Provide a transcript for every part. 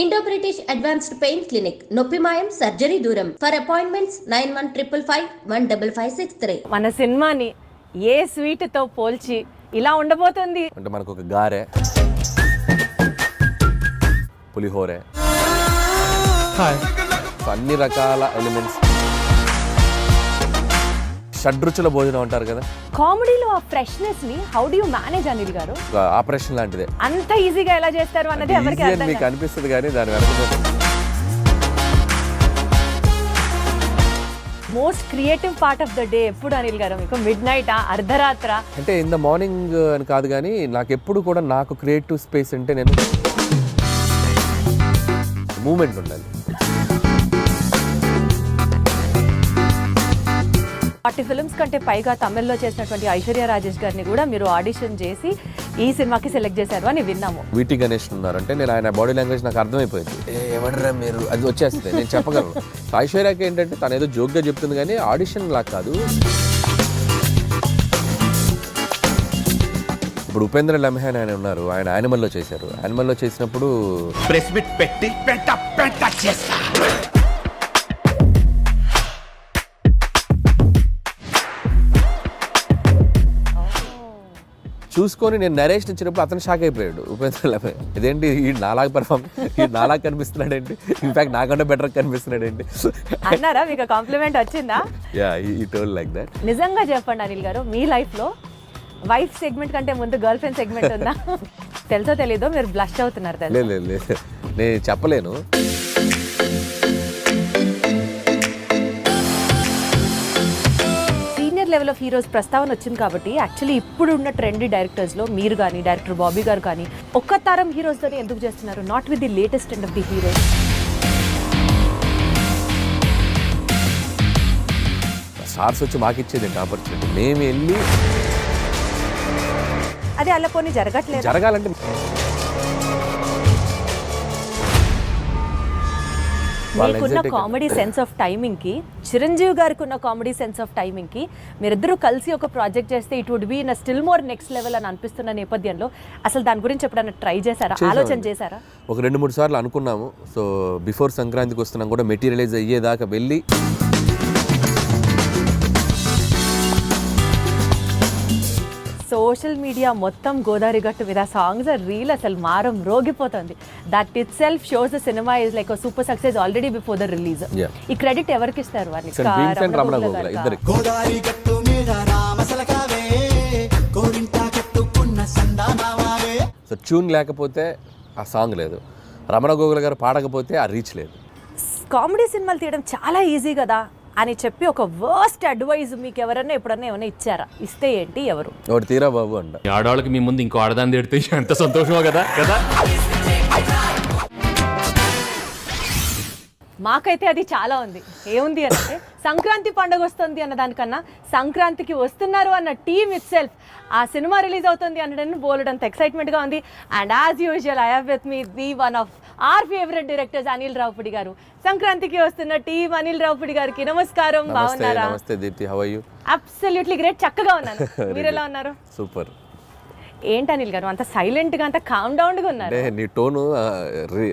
Indo British advanced pain clinic, నొప్పి మాయం, surgery దూరం. For appointments 9155515563. మన సినిమాని ఏ స్వీట్ తో పోల్చి ఇలా ఉండబోతుంది అంటే మనకు ఒక గారె, పులిహోరే, అన్ని రకాల ఎలిమెంట్స్, షడ్రుచుల భోజనం అంటారు కదా. కామెడీలో ఆ ఫ్రెష్నెస్ ని how do you manage Anil గారు? ఆపరేషన్ లాంటిదే. అంత ఈజీగా ఎలా చేస్తారు అన్నది ఎవరికి అర్థం కాదు. మీకు అనిపిస్తుంది కానీ దాని వెనక most creative part of the day ఎప్పుడు అనిల్ గారు మీకు? మిడ్ నైట్, అర్ధరాత్ర? అంటే ఇన్ ద మార్నింగ్ అని కాదు కానీ నాకు ఎప్పుడు కూడా నాకు క్రియేటివ్ స్పేస్ అంటే నేను మూమెంట్ ఉండాలి. 40 ఫిల్మ్స్ కంటే పైగా తమిళ్లో చేసినటువంటి ఐశ్వర్య రాజేష్ గారిని కూడా మీరు ఆడిషన్ చేసి ఈ సినిమాకి సెలెక్ట్ చేశారు అని విన్నాము. వీటి గణేష్ ఉన్నారంటే నేను ఆయన బాడీ లాంగ్వేజ్ నాకు అర్థమైపోయింది. ఎవడరా మీరు, అది వచ్చేస్తుంది, నేను చెప్పగలను. ఐశ్వర్యకి ఏంటంటే తను ఏదో జోక్గా చెప్తుంది కానీ ఆడిషన్ లా కాదు. ఇప్పుడు ఉపేంద్ర లమ్హాన్ ఆయన ఉన్నారు, ఆయన యానిమల్లో చేశారు. యానిమల్లో చేసినప్పుడు ప్రెస్ మీట్ పెట్టి చేస్తా. చూసుకొని నేను నరేషన్ ఇచ్చినప్పుడు అతను షాక్ అయిపోయాడు ఉపేంద్ర లమ్హాన్. ఇదేంటి ఈ నాలాగా పర్ఫామ్, ఈ నాలాగా కనిపిస్తున్నాడు ఏంటి, ఇన్ఫాక్ట్ నాకంటే బెటర్ కనిపిస్తున్నాడు ఏంటి అన్నారా? మీకు కాంప్లిమెంట్ వచ్చిందా? యా, ఈ టోల్డ్ లైక్ దట్. నిజంగా చెప్పండి అనిల్ గారు, మీ లైఫ్లో వైఫ్ సెగ్మెంట్ కంటే ముందు గర్ల్ ఫ్రెండ్ సెగ్మెంట్ ఉందా? తెలుసో తెలీదో మీరు బ్లష్ అవుతున్నారు. లేదు నేను చెప్పలేను. సీనియర్ లెవెల్ ఆఫ్ హీరోస్ ప్రస్తావన వచ్చింది కాబట్టి యాక్చువల్లీ ఇప్పుడు ఉన్న ట్రెండీ డైరెక్టర్స్లో మీరు కానీ, డైరెక్టర్ బాబీ గారు కానీ ఒక్క తరం హీరోస్తోనే ఎందుకు చేస్తున్నారు? Not with the latest and of the heroes. Stars వచ్చి మాకు ఇచ్చేది ఆపర్చునిటీ, మేము వెళ్ళి అది అలా కొన్ని జరగట్లేదు. జరగాలంటే మీకున్న కామెడీ సెన్స్ ఆఫ్ టైమింగ్ కి, చిరంజీవి గారికి ఉన్న కామెడీ సెన్స్ ఆఫ్ టైమింగ్ కి మీరిద్దరూ కలిసి ఒక ప్రాజెక్ట్ చేస్తే it would be in still more next level అని అనిపిస్తున్న నేపథ్యంలో అసలు దాని గురించి ఎప్పుడైనా ట్రై చేశారా, ఆలోచన చేశారా? ఒక 2-3 సార్లు అనుకున్నాము. సో బిఫోర్ సంక్రాంతికి వస్తున్నాం కూడా మెటీరియలైజ్ అయ్యేదాకా వెళ్ళి సోషల్ మీడియా మొత్తం గోదావరి గట్టు మీద సాంగ్స్ రీల్ అసలు మారం రోగిపోతుంది. That itself shows the cinema is like super success already before the release. ఈ క్రెడిట్ ఎవరికి ఇస్తారు? సో ట్యూన్ లేకపోతే ఆ సాంగ్ లేదు, రమణ గోగుల గారు పాడకపోతే ఆ రీచ్ లేదు. కామెడీ సినిమాలు తీయడం చాలా ఈజీ కదా అని చెప్పి ఒక వర్స్ట్ అడ్వైజ్ మీకు ఎవరైనా ఎప్పుడన్నా ఏమైనా ఇచ్చారా? ఇస్తే ఏంటి, ఎవరు? ఒకటి తీరా బాబు అంట. ఆడవాళ్ళకి మీ ముందు ఇంకో ఆడదాన్ని తిడితే ఎంత సంతోషమో కదా. మాకైతే అది చాలా ఉంది. ఏముంది అంటే సంక్రాంతి పండుగ వస్తుంది అన్న దానికన్నా సంక్రాంతికి వస్తున్నారు అన్న టీమ్ ఇట్ సెల్ఫ్, ఆ సినిమా రిలీజ్ అవుతుంది అనడానికి బోలెడంత ఎక్సైట్మెంట్గా ఉంది. And as usual I have with me the one of our favourite directors Anil Ravipudi garu. సంక్రాంతికి వస్తున్న టీమ్ అనిల్ రావుపూడి గారికి నమస్కారం. బాగున్నారా? నమస్తే Deepti, how are you? Absolutely great, చక్కగా ఉన్నాను. మీరు ఎలా ఉన్నారు? సూపర్. ఏంటి అనిల్ గారు అంత సైలెంట్ గా, అంత కామ్ డౌన్ గా ఉన్నారు? అంటే నీ టోను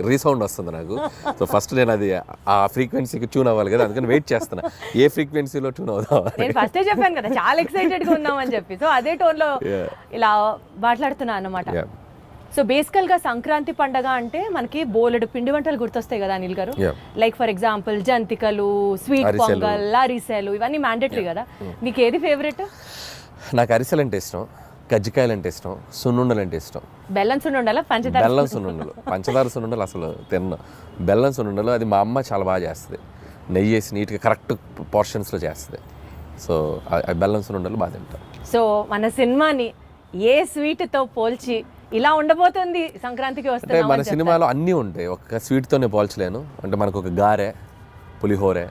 రీసౌండ్ వస్తుంది నాకు. సో ఫస్ట్ నేను అది ఆ ఫ్రీక్వెన్సీకి ట్యూన్ అవ్వాలి కదా, అందుకని వెయిట్ చేస్తున్నా ఏ ఫ్రీక్వెన్సీలో ట్యూన్ అవుదాం. నేను ఫస్టే చెప్పాను కదా చాలా ఎక్సైటెడ్ గా ఉన్నామని చెప్పి, సో అదే టోన్ లో ఇలా మాట్లాడుతున్నా అన్నమాట. సో బేసికల్ గా సంక్రాంతి పండగ అంటే మనకి బోలెడు పిండి వంటలు గుర్తొస్తాయి కదా అనిల్ గారు. లైక్ ఫర్ ఎగ్జాంపుల్ జంతికలు, స్వీట్ పొంగల్, అరిసెలు, ఇవన్నీ మ్యాండేటరీ కదా. మీకు ఏది ఫేవరెట్? నాకు అరిసెలు అంటే ఇష్టం, కజ్జికాయలు అంటే ఇష్టం, సున్నుండలు అంటే ఇష్టం. బెల్లం సున్నుండలా? పంచదార? బెల్లం సున్నుండలు. పంచదార సున్నుండలు అసలు తిన్నా. బెల్లం సున్నుండలు అది మా అమ్మ చాలా బాగా చేస్తుంది, నెయ్యి వేసి నీట్గా కరెక్ట్ పోర్షన్స్లో చేస్తుంది. సో ఆ బెల్లం సున్నుండలు బాగా తింటాం. సో మన సినిమాని ఏ స్వీట్తో పోల్చి ఇలా ఉండబోతుంది సంక్రాంతికి వస్తే? అంటే మన సినిమాలో అన్నీ ఉంటాయి, ఒక స్వీట్తోనే పోల్చలేను. అంటే మనకు ఒక గారె, పులిహోరే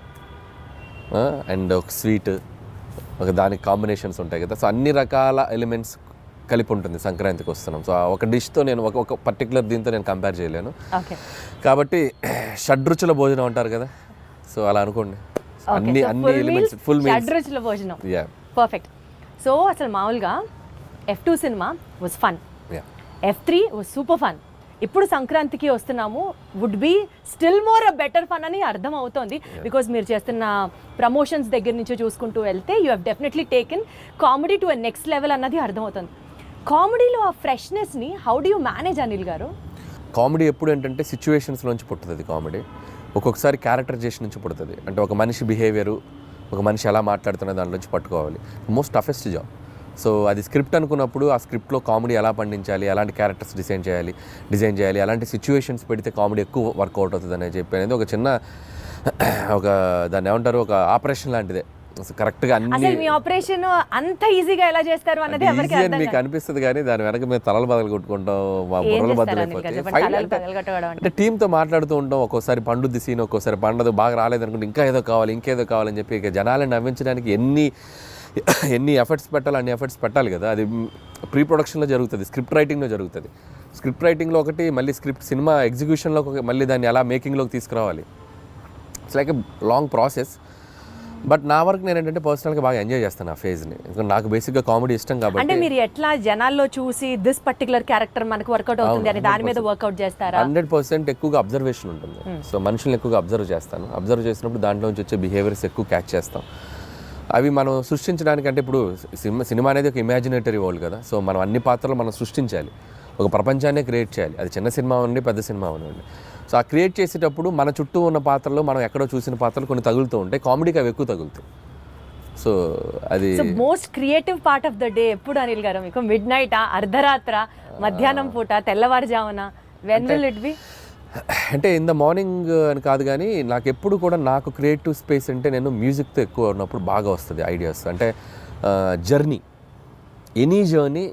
అండ్ ఒక స్వీట్, ఒక దానికి కాంబినేషన్స్ ఉంటాయి కదా. సో అన్ని రకాల ఎలిమెంట్స్ కలిపి ఉంటుంది సంక్రాంతికి వస్తున్నాం. సో ఒక డిష్తో నేను ఒక పర్టికులర్ దీంతో నేను కంపేర్ చేయలేను. కాబట్టి షడ్రుచుల భోజనం అంటారు కదా, సో అలా అనుకోండి. అన్ని ఎలిమెంట్స్, ఫుల్ మీల్స్, షడ్రుచుల భోజనం. పర్ఫెక్ట్. సో అసలు మామూలుగా F2 cinema was fun, F3 was super fun, ఇప్పుడు సంక్రాంతికి వస్తున్నాము would be still more a better fun అని అర్థం అవుతోంది బికాజ్ మీరు చేస్తున్న ప్రమోషన్స్ దగ్గర నుంచి చూసుకుంటూ వెళ్తే you have definitely taken comedy to a next level అన్నది అర్థమవుతుంది. కామెడీలో ఆ ఫ్రెష్నెస్ని how do you manage Anil garu? Comedy ఎప్పుడు ఏంటంటే సిచ్యువేషన్స్లోంచి పుట్టుతుంది కామెడీ. ఒక్కొక్కసారి క్యారెక్టరైజేషన్ నుంచి పుడుతుంది. అంటే ఒక మనిషి బిహేవియరు, ఒక మనిషి ఎలా మాట్లాడుతున్న దాని నుంచి పట్టుకోవాలి. Most toughest job. సో అది స్క్రిప్ట్ అనుకున్నప్పుడు ఆ స్క్రిప్ట్లో కామెడీ ఎలా పండించాలి, ఎలాంటి క్యారెక్టర్స్ డిజైన్ చేయాలి, అలాంటి సిచ్యువేషన్స్ పెడితే కామెడీ ఎక్కువ వర్కౌట్ అవుతుంది అని చెప్పి అనేది ఒక చిన్న దాన్ని ఏమంటారు, ఒక ఆపరేషన్ లాంటిదే. కరెక్ట్గా అసలు మీ ఆపరేషన్ అంత ఈజీగా ఎలా చేస్తారు అన్నది ఎవరికి అర్థం మీకు అనిపిస్తుంది, కానీ దాని వెనక మేము తలలు బదలు కొట్టుకుంటాం, మా బుర్రలు బద్దలైపోతాయి. అంటే టీంతో మాట్లాడుతూ ఉంటాం. ఒక్కోసారి పండుద్ది సీన్, ఒక్కోసారి పండదు, బాగా రాలేదనుకుంటే ఇంకేదో కావాలని చెప్పి ఇక జనాలను నవ్వించడానికి ఎన్ని ఎఫర్ట్స్ పెట్టాలి, అన్ని ఎఫర్ట్స్ పెట్టాలి కదా. అది ప్రీ ప్రొడక్షన్లో జరుగుతుంది, స్క్రిప్ట్ రైటింగ్లో జరుగుతుంది. స్క్రిప్ట్ రైటింగ్లో ఒకటి, మళ్ళీ సినిమా ఎగ్జిక్యూషన్లో మళ్ళీ దాన్ని ఎలా మేకింగ్లోకి తీసుకురావాలి. It's like a long process. But నా వరకు నేను ఏంటంటే పర్సనల్గా బాగా ఎంజాయ్ చేస్తాను ఆ ఫేజ్ని. నాకు బేసిక్గా కామెడీ ఇష్టం కాబట్టి. అంటే మీరు ఎట్లా జనాల్లో చూసి దిస్ పర్టికులర్ క్యారెక్టర్ మనకు వర్కౌట్ అవుతుంది అని దాని మీద వర్కౌట్ చేస్తారా? 100% ఎక్కువగా అబ్జర్వేషన్ ఉంటుంది. సో మనుషుల్ని ఎక్కువగా అబ్జర్వ్ చేస్తాను. అబ్జర్వ్ చేసినప్పుడు దాంట్లో నుంచి వచ్చే బిహేవియర్స్ ఎక్కువ క్యాచ్ చేస్తాం. అవి మనం సృష్టించడానికి, అంటే ఇప్పుడు సినిమా అనేది ఒక ఇమాజినేటరీ వరల్డ్ కదా. సో మనం అన్ని పాత్రలు మనం సృష్టించాలి, ఒక ప్రపంచాన్ని క్రియేట్ చేయాలి. అది చిన్న సినిమా ఉండి పెద్ద సినిమా ఉండి. సో ఆ క్రియేట్ చేసేటప్పుడు మన చుట్టూ ఉన్న పాత్రలు, మనం ఎక్కడో చూసిన పాత్రలు కొన్ని తగులుతూ ఉంటాయి. కామెడీకి అవి ఎక్కువ తగులుతాయి. సో అది most creative part of the day ఎప్పుడు అనిల్ గారు మీకు? మిడ్ నైట్, అర్ధరాత్ర, మధ్యాహ్నం పూట, తెల్లవారుజామున? When will it be? అంటే ఇన్ ద మార్నింగ్ అని కాదు, కానీ నాకు ఎప్పుడు కూడా నాకు క్రియేటివ్ స్పేస్ అంటే నేను మ్యూజిక్తో ఎక్కువ ఉన్నప్పుడు బాగా వస్తుంది ఐడియాస్. అంటే journey, any journey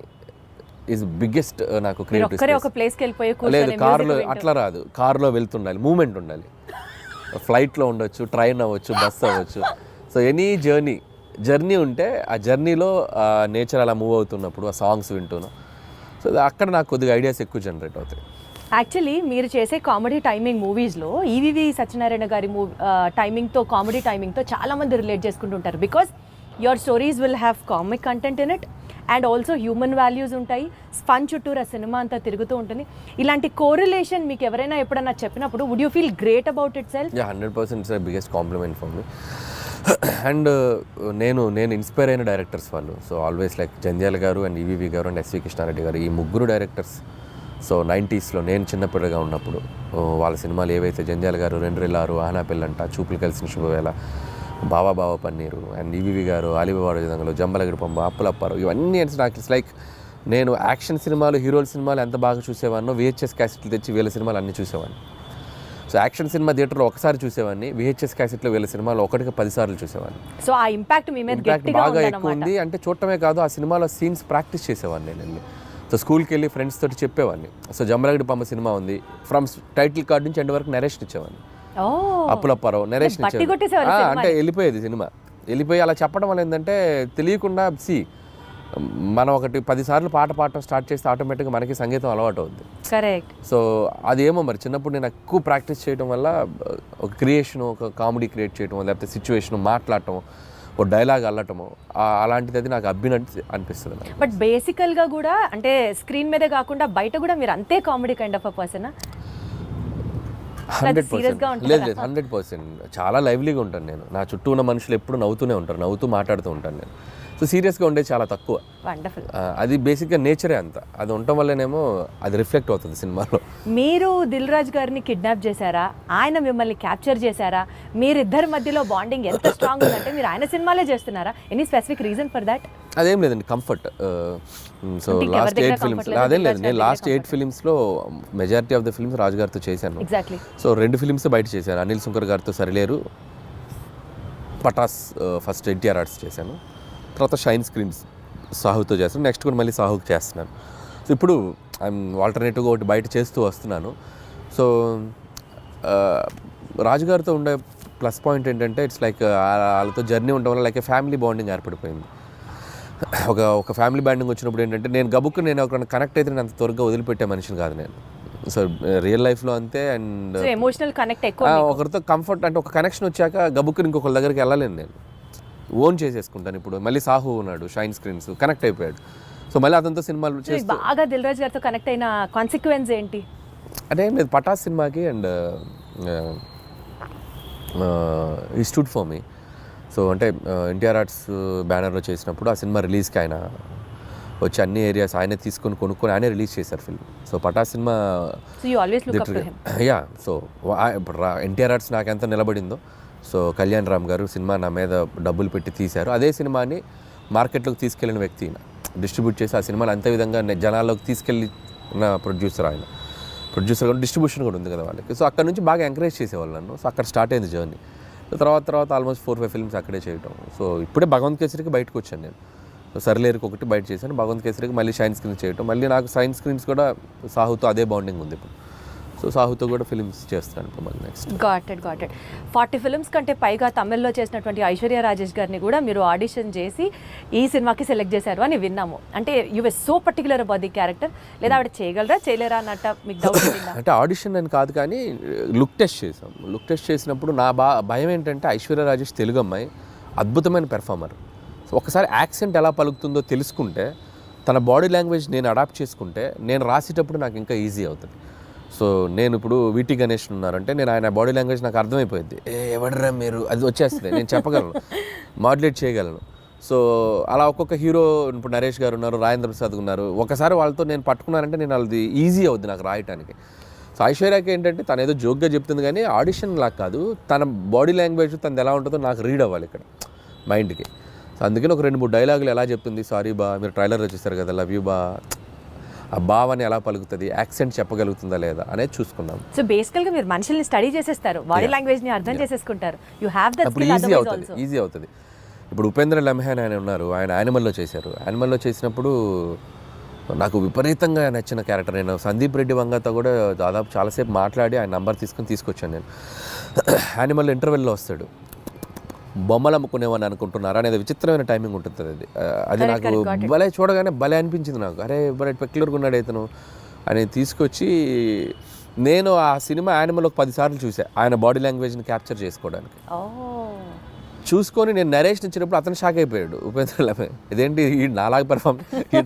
is biggest నాకు క్రియేటివ్ స్పేస్. ఒక ప్లేస్కి వెళ్ళిపోయి లేదు, కార్లో అట్లా రాదు. కార్లో వెళ్తుండాలి, మూమెంట్ ఉండాలి. ఫ్లైట్లో ఉండొచ్చు, ట్రైన్ అవ్వచ్చు, బస్ అవ్వచ్చు. సో ఎనీ జర్నీ ఉంటే ఆ జర్నీలో నేచర్ అలా మూవ్ అవుతున్నప్పుడు ఆ సాంగ్స్ వింటున్నాను. సో అక్కడ నాకు కొద్దిగా ఐడియాస్ ఎక్కువ జనరేట్ అవుతాయి. యాక్చువల్లీ మీరు చేసే కామెడీ టైమింగ్ మూవీస్లో ఈవీవి సత్యనారాయణ గారి టైమింగ్తో, కామెడీ టైమింగ్తో చాలామంది రిలేట్ చేసుకుంటుంటారు. Because your stories will have comic content in it and also human values ఉంటాయి. ఫన్ చుట్టూరు ఆ సినిమా అంతా తిరుగుతూ ఉంటుంది. ఇలాంటి కోరిలేషన్ మీకు ఎవరైనా ఎప్పుడన్నా చెప్పినప్పుడు would you feel great about itself? 100% it's the biggest compliment for me. And నేను ఇన్స్పైర్ అయిన డైరెక్టర్స్ వాళ్ళు. So always like Jandhyala garu and EVV గారు అండ్ ఎస్వి కృష్ణారెడ్డి గారు, ఈ ముగ్గురు డైరెక్టర్స్. సో 90sలో నేను చిన్నపిల్లగా ఉన్నప్పుడు వాళ్ళ సినిమాలు ఏవైతే, జంధ్యాల గారు రెండ్రెల్లారు, ఆనా పెళ్ళంట, చూపులు కలిసిన శుభవేళ, బావా పన్నీరు, అండ్ ఈవీవి గారు ఆలిబాబాడు విధంగా, జంబలగిరి పంబ, అప్పులప్పారు, ఇవన్నీ నాకు ఇట్స్ లైక్ నేను యాక్షన్ సినిమాలు, హీరోల సినిమాలు ఎంత బాగా చూసేవాడినో VHS క్యాసెట్లు తెచ్చి వీళ్ళ సినిమాలు అన్నీ చూసేవాడిని. సో యాక్షన్ సినిమా థియేటర్లో ఒకసారి చూసేవాడిని, VHS క్యాసెట్లో వీళ్ళ సినిమాలు 1-10 సార్లు చూసేవాడిని. సో ఆ ఇంపాక్ట్ మీ మీద బాగా ఎక్కువ ఉంది. అంటే చూడటమే కాదు, ఆ సినిమాలో సీన్స్ ప్రాక్టీస్ చేసేవాడిని నేను వెళ్ళి. సో స్కూల్కి వెళ్ళి ఫ్రెండ్స్ తోటి చెప్పేవాడిని. సో జంబలగిరి పంబ సినిమా ఉంది, ఫ్రమ్ టైటిల్ కార్డ్ నుంచి ఎండ్ వరకు నరేషన్ ఇచ్చేవాడిని. అప్పులప్పారావు నరేషన్ ఇచ్చేవాడు. అంటే వెళ్ళిపోయేది సినిమా, వెళ్ళిపోయి అలా చెప్పడం వల్ల ఏంటంటే తెలియకుండా మనం 10 సార్లు పాట పాడటం స్టార్ట్ చేస్తే ఆటోమేటిక్గా మనకి సంగీతం అలవాటు అవుద్ది. కరెక్ట్. సో అదేమో మరి చిన్నప్పుడు నేను ఎక్కువ ప్రాక్టీస్ చేయడం వల్ల ఒక క్రియేషన్, ఒక కామెడీ క్రియేట్ చేయడం, లేకపోతే సిచ్యువేషన్ మాట్లాడటం, ఒక డైలాగ్ అల్లటము, అలాంటిది అది నాకు అనిపిస్తుంది. బట్ బేసికల్గా కూడా అంటే స్క్రీన్ మీదే కాకుండా బయట కూడా మీరు అంతే comedy kind of a person? 100%. లేదు 100%. చాలా లైవ్లీగా ఉంటాను నేను. నా చుట్టూ ఉన్న మనుషులు ఎప్పుడు నవ్వుతూనే ఉంటారు, నవ్వుతూ మాట్లాడుతూ ఉంటాను నేను. సో సీరియస్గా ఉండేది చాలా తక్కువ. వండర్ఫుల్. అది బేసిక్గా నేచరే అంత. అది ఉండటం వల్లనేమో అది రిఫ్లెక్ట్ అవుతుంది సినిమాలో. మీరు దిల్ రాజు గారిని కిడ్నాప్ చేశారా, ఆయన మిమ్మల్ని క్యాప్చర్ చేశారా? మీరిద్దరి మధ్యలో బాండింగ్ ఎంత స్ట్రాంగ్ ఉందంటే మీరు ఆయన సినిమాలే చేస్తున్నారా? Any specific reason for that? అదేం లేదండి, కంఫర్ట్. సో లాస్ట్ 8 ఫిలిమ్స్ అదేం లేదు, నేను లాస్ట్ 8 ఫిలిమ్స్లో majority of the films Raju గారితో చేశాను. ఎగ్జాక్ట్లీ. సో 2 ఫిలిమ్స్ బయట చేశాను. అనిల్ సుంకర్ గారితో Sarileru, Pataas first NTR arts చేశాను, తర్వాత షైన్ స్క్రీన్స్ సాహుతో చేస్తాను, నెక్స్ట్ కూడా మళ్ళీ సాహుకి చేస్తున్నాను. సో ఇప్పుడు ఐఎమ్ ఆల్టర్నేటివ్గా ఒకటి బయట చేస్తూ వస్తున్నాను. సో రాజుగారితో ఉండే ప్లస్ పాయింట్ ఏంటంటే ఇట్స్ లైక్ వాళ్ళతో జర్నీ ఉండడం వల్ల లైక్ ఫ్యామిలీ బాండింగ్ ఏర్పడిపోయింది. ఒక ఫ్యామిలీ బాండింగ్ వచ్చినప్పుడు ఏంటంటే నేను ఒక కనెక్ట్ అయితే నేను అంత త్వరగా వదిలిపెట్టే మనిషిని కాదు నేను. సో రియల్ లైఫ్లో అంతే. అండ్ ఎమోషనల్ కనెక్ట్ ఎక్కువ, ఒకరితో కంఫర్ట్ అంటే ఒక కనెక్షన్ వచ్చాక గబుక్కుని ఇంకొకరి దగ్గరికి వెళ్ళలేను నేను, ఓన్ చేసేసుకుంటాను. ఇప్పుడు మళ్ళీ సాహు ఉన్నాడు, షైన్ స్క్రీన్స్ కనెక్ట్ అయిపోయాడు. సో మళ్ళీ అతనితో సినిమాలు చేసి బాగా దిల్ రాజు గారితో కనెక్ట్ అయిన కాన్సిక్వెన్స్ ఏంటి? అంటే లేదు పటాస్ సినిమాకి అండ్ ఈ స్టూడ్ ఫర్ మీ. సో అంటే ఎన్టీఆర్ ఆర్ట్స్ బ్యానర్లో చేసినప్పుడు ఆ సినిమా రిలీజ్కి ఆయన వచ్చి అన్ని ఏరియాస్ ఆయనే తీసుకొని కొనుక్కొని ఆయనే రిలీజ్ చేశారు film. So Pataas cinema yeah. So ఇప్పుడు ఎన్టీఆర్ ఆర్ట్స్ నాకు ఎంత నిలబడిందో, సో కళ్యాణ్ రామ్ గారు సినిమా నా మీద డబ్బులు పెట్టి తీశారు. అదే సినిమాని మార్కెట్లోకి తీసుకెళ్ళిన వ్యక్తి ఆయన, డిస్ట్రిబ్యూట్ చేసి ఆ సినిమాని అంతే విధంగా జనాల్లోకి తీసుకెళ్ళిన ప్రొడ్యూసర్ ఆయన. ప్రొడ్యూసర్ కూడా డిస్ట్రిబ్యూషన్ కూడా ఉంది కదా వాళ్ళకి. సో అక్కడ నుంచి బాగా ఎంకరేజ్ చేసేవాళ్ళు నన్ను. సో అక్కడ స్టార్ట్ అయింది జర్నీ. తర్వాత ఆల్మోస్ట్ 4-5 ఫిల్మ్స్ అక్కడే చేయటం. సో ఇప్పుడే భగవంత్ కేసరికి బయటకు వచ్చాను నేను. సో సర్లేరుకి ఒకటి బయట చేశాను, భగవంత్ కేసరికి మళ్ళీ షైన్ స్క్రీన్ చేయటం. మళ్ళీ నాకు షైన్ స్క్రీన్స్ కూడా సాహుతో అదే బాండింగ్ ఉంది ఇప్పుడు. సో సాహుతో కూడా ఫిల్మ్స్ చేస్తాను ఇప్పుడు మళ్ళీ నెక్స్ట్. గాట్ ఇట్ 40 ఫిల్మ్స్ కంటే పైగా తమిళ్లో చేసినటువంటి ఐశ్వర్య రాజేష్ గారిని కూడా మీరు ఆడిషన్ చేసి ఈ సినిమాకి సెలెక్ట్ చేశారు అని విన్నాము. అంటే you were so particular about the character, లేదా ఆవిడ చేయగలరా చేయలేరా అన్నట్ట మీకు డౌట్ ఉందా? అంటే ఆడిషన్ అని కాదు కానీ లుక్ టెస్ట్ చేసాం. లుక్ టెస్ట్ చేసినప్పుడు నా భయం ఏంటంటే ఐశ్వర్య రాజేష్ తెలుగు అమ్మాయి, అద్భుతమైన పెర్ఫార్మర్. సో ఒకసారి యాక్సెంట్ ఎలా పలుకుతుందో తెలుసుకుంటే, తన బాడీ లాంగ్వేజ్ నేను అడాప్ట్ చేసుకుంటే, నేను రాసేటప్పుడు నాకు ఇంకా ఈజీ అవుతుంది. సో నేను ఇప్పుడు వీటి గణేష్ ఉన్నారంటే నేను ఆయన బాడీ లాంగ్వేజ్ నాకు అర్థమైపోయింది. ఎవడరా మీరు, అది వచ్చేస్తుంది, నేను చెప్పగలను, మాడ్యులేట్ చేయగలను. సో అలా ఒక్కొక్క హీరో, ఇప్పుడు నరేష్ గారు ఉన్నారు, రాజేంద్ర ప్రసాద్ ఉన్నారు, ఒకసారి వాళ్ళతో నేను పట్టుకున్నానంటే నేను అది ఈజీ అవుద్ది నాకు రాయటానికి. సో ఐశ్వర్యకి ఏంటంటే తను ఏదో జోక్గా చెప్తుంది కానీ ఆడిషన్ లాగా కాదు, తన బాడీ లాంగ్వేజ్ తనది ఎలా ఉంటుందో నాకు రీడ్ అవ్వాలి ఇక్కడ మైండ్కి. సో అందుకని ఒక 2-3 డైలాగులు ఎలా చెప్తుంది, సారీ బా మీరు ట్రైలర్లో చూస్తారు కదా, లవ్ యూ బా, ఆ భావాన్ని ఎలా పలుకుతుంది, యాక్సెంట్ చెప్పగలుగుతుందా లేదా అనేది చూసుకున్నాం. సో బేసికల్గా మీరు మనుషుల్ని స్టడీ చేసేస్తారు, బాడీ లాంగ్వేజ్ని అర్థం చేసేసుకుంటారు. You have that skill, otherwise easy అవుతుంది. ఇప్పుడు ఉపేంద్ర లమ్హాన్ ఆయన ఉన్నారు, ఆయన యానిమల్లో చేశారు. యానిమల్లో చేసినప్పుడు నాకు విపరీతంగా నచ్చిన క్యారెక్టర్. నేను సందీప్ రెడ్డి వంగతో కూడా దాదాపు చాలాసేపు మాట్లాడి ఆయన నంబర్ తీసుకొచ్చాను నేను. యానిమల్ ఇంటర్వెల్లో వస్తాడు, బొమ్మలు అమ్ముకునేవాడిని అనుకుంటున్నారా అనేది విచిత్రమైన టైమింగ్ ఉంటుంది అది నాకు భలే చూడగానే భలే అనిపించింది నాకు. అరే భలే పెక్యులర్గా ఉన్నాడు ఇతను అని తీసుకొచ్చి నేను ఆ సినిమా యానిమల్ ఒక 10 సార్లు చూసాను ఆయన బాడీ లాంగ్వేజ్ని క్యాప్చర్ చేసుకోవడానికి. చూసుకొని నేను నరేష్ ఇచ్చినప్పుడు అతను షాక్ అయిపోయాడు, ఉపేంద్ర లమ్హాన్ ఇదేంటి ఈ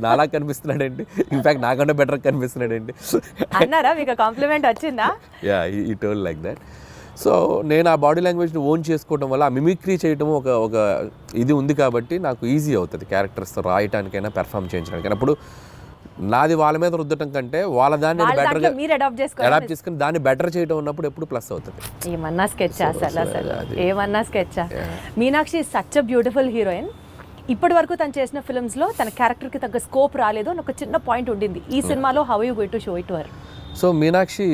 నాలాగా కనిపిస్తున్నాడు ఏంటి, ఇన్ఫాక్ట్ నాకన్నా బెటర్ కనిపిస్తున్నాడు ఏంటి అన్నారా? మీకు కాంప్లిమెంట్ వచ్చిందా? యా, ఈ టోల్ లైక్ దట్. సో నేను ఆ బాడీ లాంగ్వేజ్ని ఓన్ చేసుకోవడం వల్ల ఆ మిమిక్రీ చేయడం ఒక ఇది ఉంది కాబట్టి నాకు ఈజీ అవుతుంది క్యారెక్టర్స్తో రాయటానికైనా పెర్ఫామ్ చేయించడానికైనా. అప్పుడు నాది వాళ్ళ మీద రుద్దటం కంటే వాళ్ళ దాన్ని బెటర్గా అడాప్ట్ చేసుకుని దాన్ని బెటర్ చేయడం ఉన్నప్పుడు ఎప్పుడు ప్లస్ అవుతుంది. ఏమన్నా స్కెచ్ అసలు ఏమన్నా sketch. Meenakshi such a beautiful heroine. ఇప్పటి వరకు తను చేసిన ఫిల్మ్స్లో తన క్యారెక్టర్కి తగ్గ స్కోప్ రాలేదు అని ఒక చిన్న పాయింట్ ఉండింది. ఈ సినిమాలో how you going to show it to her? So Meenakshi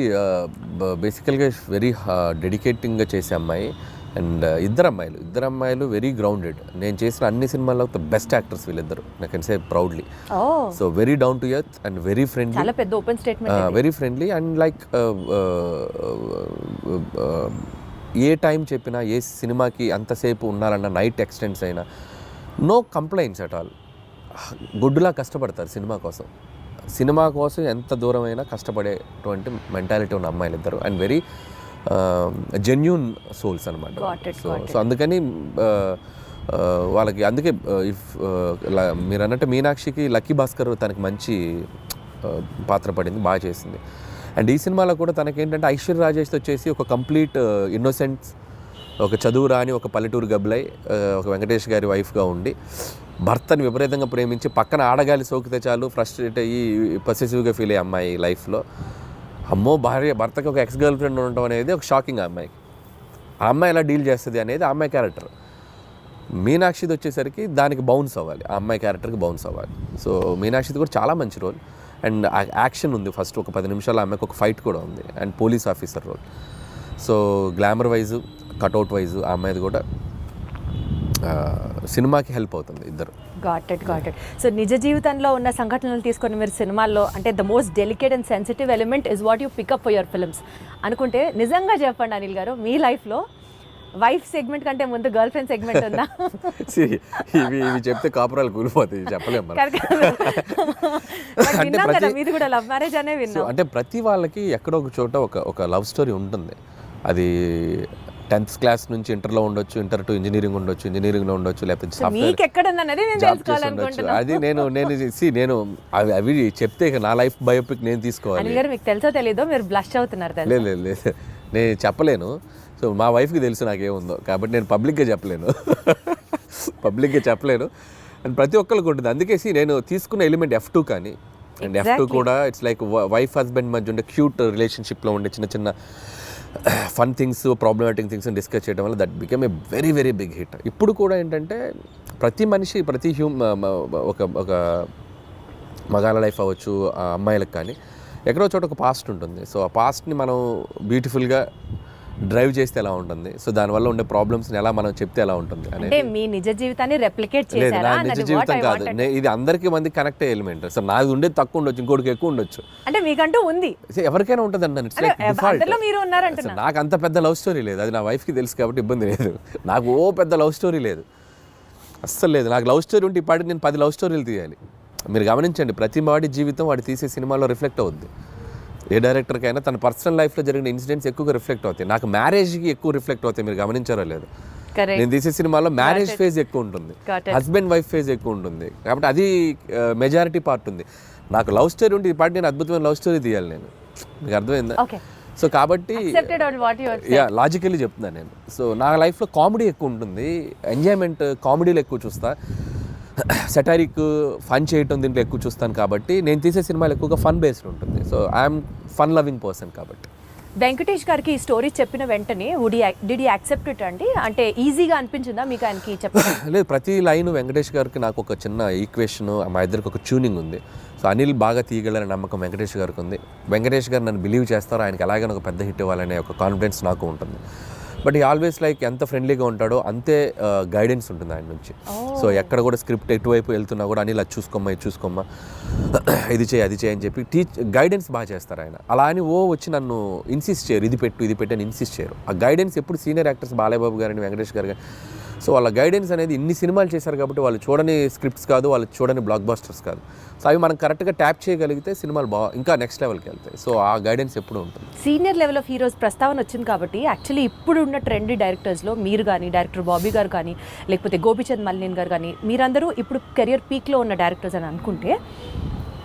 బేసికల్గా వెరీ డెడికేటింగ్గా చేసే అమ్మాయి. అండ్ ఇద్దరు అమ్మాయిలు వెరీ గ్రౌండెడ్. నేను చేసిన అన్ని సినిమాల్లో ద బెస్ట్ యాక్టర్స్ వీళ్ళిద్దరు, I can say proudly. So very down to earth and very friendly, చాలా పెద్ద open statement, very friendly. And like A time చెప్పినా, ఏ సినిమాకి అంతసేపు ఉండాలన్నా, నైట్ ఎక్స్టెండ్స్ అయినా, నో కంప్లైంట్స్ అట్ ఆల్. గుడ్డులా కష్టపడతారు సినిమా కోసం ఎంత దూరమైనా కష్టపడేటువంటి మెంటాలిటీ ఉన్న అమ్మాయిలు ఇద్దరు. అండ్ వెరీ జెన్యూన్ సోల్స్ అనమాట. సో అందుకని వాళ్ళకి అందుకే మీరు అన్నట్టు మీనాక్షికి లక్కీ భాస్కర్ తనకి మంచి పాత్ర పడింది, బాగా చేసింది. అండ్ ఈ సినిమాలో కూడా తనకేంటంటే ఐశ్వర్య రాజేష్తో వచ్చేసి ఒక కంప్లీట్ ఇన్నోసెంట్స్, ఒక చదువు రాని ఒక పల్లెటూరు గబ్బలై ఒక వెంకటేష్ గారి వైఫ్గా ఉండి భర్తని విపరీతంగా ప్రేమించి పక్కన ఆడగాలి సోకితే చాలు ఫ్రస్ట్రేట్ అయ్యి పొసెసివ్గా ఫీల్ అయ్యే అమ్మాయి లైఫ్లో. అమ్మో భర్తకి ఒక ఎక్స్ గర్ల్ ఫ్రెండ్ ఉండటం అనేది ఒక షాకింగ్. ఆ అమ్మాయి ఎలా డీల్ చేస్తుంది అనేది ఆ అమ్మాయి క్యారెక్టర్. మీనాక్షిది వచ్చేసరికి దానికి బౌన్స్ అవ్వాలి, ఆ అమ్మాయి క్యారెక్టర్కి బౌన్స్ అవ్వాలి. సో మీనాక్షిది కూడా చాలా మంచి రోల్. అండ్ యాక్షన్ ఉంది, ఫస్ట్ ఒక 10 నిమిషాలు ఆమెకు ఒక ఫైట్ కూడా ఉంది. And police officer role. So glamour wise, cutout wise ఆ అమ్మాయిది కూడా సినిమాకి హెల్ప్ అవుతుంది ఇద్దరు. Got it. సో నిజ జీవితంలో ఉన్న సంఘటనలు తీసుకొని మీరు సినిమాల్లో అంటే the most delicate and sensitive element is what you pick up for your films అనుకుంటే నిజంగా చెప్పండి అనిల్ గారు, మీ లైఫ్లో వైఫ్ సెగ్మెంట్ కంటే ముందు గర్ల్ ఫ్రెండ్ సెగ్మెంట్ ఉందా? ఇవి చెప్తే కాపురాలు కూలిపోతాయి, చెప్పలేము. మీది కూడా లవ్ మ్యారేజ్ అనే విన్నాం. అంటే ప్రతి వాళ్ళకి ఎక్కడో ఒక చోట ఒక లవ్ స్టోరీ ఉంటుంది. అది 10th క్లాస్ నుంచి ఇంటర్లో ఉండొచ్చు, ఇంటర్ టు ఇంజనీరింగ్ ఉండొచ్చు, ఇంజనీరింగ్లో ఉండొచ్చు, లేకపోతే మీకు సాఫ్ట్వేర్ ఎక్కడుందన్నది నేను జాబ్ చేసి ఉండొచ్చు. తెలుసుకోవాలనుకుంటున్నాను. అది నేను అవి చెప్తే ఇక నా లైఫ్ బయోపిక్ నేను తీసుకోవాలి. అనిల్ గారు మీకు తెలుసో తెలీదో మీరు బ్లష్ అవుతున్నారు తెలుసా? లేదు నేను చెప్పలేను. సో మా వైఫ్కి తెలుసు నాకేముందో, కాబట్టి నేను పబ్లిక్గా చెప్పలేను. అండ్ ప్రతి ఒక్కరికి ఉంటుంది. అందుకే నేను తీసుకున్న ఎలిమెంట్ F2 కానీ, అండ్ F2 కూడా ఇట్స్ లైక్ వైఫ్ హస్బెండ్ మధ్య ఉండే క్యూట్ రిలేషన్షిప్లో ఉండే చిన్న చిన్న fun things, problematic things discuss చేయడం వల్ల that become a very very big hit. ఇప్పుడు కూడా ఏంటంటే ప్రతి మనిషి, ప్రతి ఒక మగాళ్ళ లైఫ్ అవ్వచ్చు, అమ్మాయిలకు కానీ ఎక్కడో చోట ఒక పాస్ట్ ఉంటుంది. సో ఆ పాస్ట్ని మనం బ్యూటిఫుల్గా డ్రైవ్ చేస్తే ఎలా ఉంటుంది, సో దానివల్ల ఉండే ప్రాబ్లమ్స్ని ఎలా మనం చెప్తే ఎలా ఉంటుంది అంటే మీ నిజ జీవితాన్ని రెప్లికేట్ లేదు, చేశారా? నా నిజ జీవితం కాదు, ఇది అందరికీ మంది కనెక్ట్ అయ్యే ఎలిమెంట్. సో నాది ఉండేది తక్కువ ఉండొచ్చు, ఇంకోటికి ఎక్కువ ఉండొచ్చు. అంటే మీకంటూ ఉంది, ఎవరికైనా ఉంటుంది అన్న. It's like default. మీరు ఉన్నారంటున్నా. నాకు అంత పెద్ద లవ్ స్టోరీ లేదు, అది నా వైఫ్కి తెలుసు కాబట్టి ఇబ్బంది లేదు. నాకు పెద్ద లవ్ స్టోరీ లేదు, అస్సలు లేదు. నాకు లవ్ స్టోరీ ఉంటే ఇప్పటికి నేను 10 లవ్ స్టోరీలు తీయాలి. మీరు గమనించండి, ప్రతి వాడి జీవితం వాడు తీసే సినిమాలో రిఫ్లెక్ట్ అవుద్ది. ఏ డైరెక్టర్కైనా తన పర్సనల్ లైఫ్లో జరిగిన ఇన్సిడెంట్స్ ఎక్కువగా రిఫ్లెక్ట్ అవుతాయి. నాకు మ్యారేజ్కి ఎక్కువ రిఫ్లెక్ట్ అవుతాయి. మీరు గమనించారో లేదు, నేను తీసే సినిమాలో మ్యారేజ్ ఫేజ్ ఎక్కువ ఉంటుంది, హస్బెండ్ వైఫ్ ఫేజ్ ఎక్కువ ఉంటుంది. కాబట్టి అది మెజారిటీ పార్ట్ ఉంది. నాకు లవ్ స్టోరీ ఉంటే ఈ పార్ట్ నేను అద్భుతమైన లవ్ స్టోరీ తీయాలి నేను. మీకు అర్థమైందా? సో కాబట్టి లాజికల్లీ చెప్తున్నాను నేను. సో నా లైఫ్లో కామెడీ ఎక్కువ ఉంటుంది, ఎంజాయ్మెంట్ కామెడీలో ఎక్కువ చూస్తా, సెటారిక్ ఫన్ చేయటం దీంట్లో ఎక్కువ చూస్తాను. కాబట్టి నేను తీసే సినిమాలు ఎక్కువగా ఫన్ బేస్డ్ ఉంటుంది. So I'm fun loving person. కాబట్టి వెంకటేష్ గారికి ఈ స్టోరీ చెప్పిన వెంటనే డిడ్ యూ యాక్సెప్ట్ ఇట్ అండి? అంటే ఈజీగా అనిపించిందా మీకు ఆయనకి చెప్పడం? లేదు, ప్రతి లైన్ వెంకటేష్ గారికి నాకు ఒక చిన్న ఈక్వేషన్, మా ఇద్దరికి ఒక ట్యూనింగ్ ఉంది. సో అనిల్ బాగా తీయగలనే నమ్మకం వెంకటేష్ గారికి ఉంది. వెంకటేష్ గారు నన్ను బిలీవ్ చేస్తారో, ఆయనకి ఎలాగైనా ఒక పెద్ద హిట్ ఇవ్వాలనే ఒక కాన్ఫిడెన్స్ నాకు ఉంటుంది. బట్ ఈ ఆల్వేస్ లైక్ ఎంత ఫ్రెండ్లీగా ఉంటాడో అంతే గైడెన్స్ ఉంటుంది ఆయన నుంచి. సో ఎక్కడ కూడా స్క్రిప్ట్ ఎటువైపు వెళ్తున్నా కూడా అనిల్ అది చూసుకోమ్మా, ఇది చూసుకోమ్మా, ఇది చేయి, అది చేయి అని చెప్పి గైడెన్స్ బాగా చేస్తారు ఆయన. అలా అని వచ్చి నన్ను ఇన్సిస్ట్ చేయరు, ఇది పెట్టు అని ఇన్సిస్ట్ చేయరు. ఆ గైడెన్స్ ఎప్పుడు సీనియర్ యాక్టర్స్ బాలయ్యబాబు గారిని, వెంకటేష్ గారు కానీ, సో వాళ్ళ గైడెన్స్ అనేది ఇన్ని సినిమాలు చేశారు కాబట్టి వాళ్ళు చూడని స్క్రిప్ట్స్ కాదు, వాళ్ళు చూడని బ్లాక్ బస్టర్స్ కాదు. సో అవి మనం కరెక్ట్గా ట్యాప్ చేయగలిగితే సినిమాలు ఇంకా నెక్స్ట్ లెవెల్కి వెళ్తాయి. సో ఆ గైడెన్స్ ఎప్పుడు ఉంటుంది. సీనియర్ లెవెల్ ఆఫ్ హీరోస్ ప్రస్తావన వచ్చింది కాబట్టి యాక్చువల్లీ ఇప్పుడు ఉన్న ట్రెండీ డైరెక్టర్స్లో మీరు కానీ, డైరెక్టర్ బాబీ గారు కానీ, లేకపోతే గోపిచంద్ మల్లిన్ గారు కానీ, మీరందరూ ఇప్పుడు కెరియర్ పీక్లో ఉన్న డైరెక్టర్స్ అని అనుకుంటే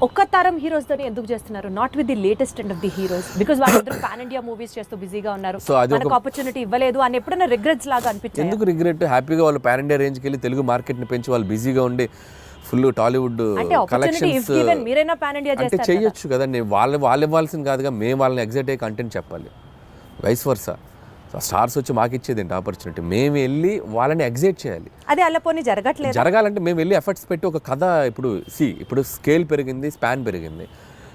ఒక్క తరం హీరోస్తోనే ఎందుకు చేస్తున్నారు, not with the latest and of the heroes? Because వాళ్ళందరూ పాన్ ఇండియా మూవీస్ చేస్తూ బిజీగా ఉన్నారు, మనకు ఆపర్చునిటీ ఇవ్వలేదు అని ఎప్పుడైనా రిగ్రెట్స్ లాగా అనిపించింది? ఎందుకు రిగ్రెట్? హ్యాపీగా వాళ్ళు పాన్ ఇండియా రేంజ్కి వెళ్ళి తెలుగు మార్కెట్ని పెంచి వాళ్ళు బిజీగా ఉండి ఫుల్ టాలీవుడ్ కలెక్షన్స్ మీరైనా పాన్ ఇండియా అంటే చేయొచ్చు కదండి. వాళ్ళు ఇవ్వాల్సింది కాదుగా, మేము వాళ్ళని ఎగ్జైట్ అయ్యి కంటెంట్ చెప్పాలి. వైస్ వర్సా, స్టార్స్ వచ్చి మాకు ఇచ్చేది ఏంటి ఆపర్చునిటీ? మేము వెళ్ళి వాళ్ళని ఎగ్జైట్ చేయాలి. అదే అలా పోనీ జరగట్లేదు. జరగాలంటే మేము వెళ్ళి ఎఫర్ట్స్ పెట్టి ఒక కథ, ఇప్పుడు స్కేల్ పెరిగింది, స్పాన్ పెరిగింది.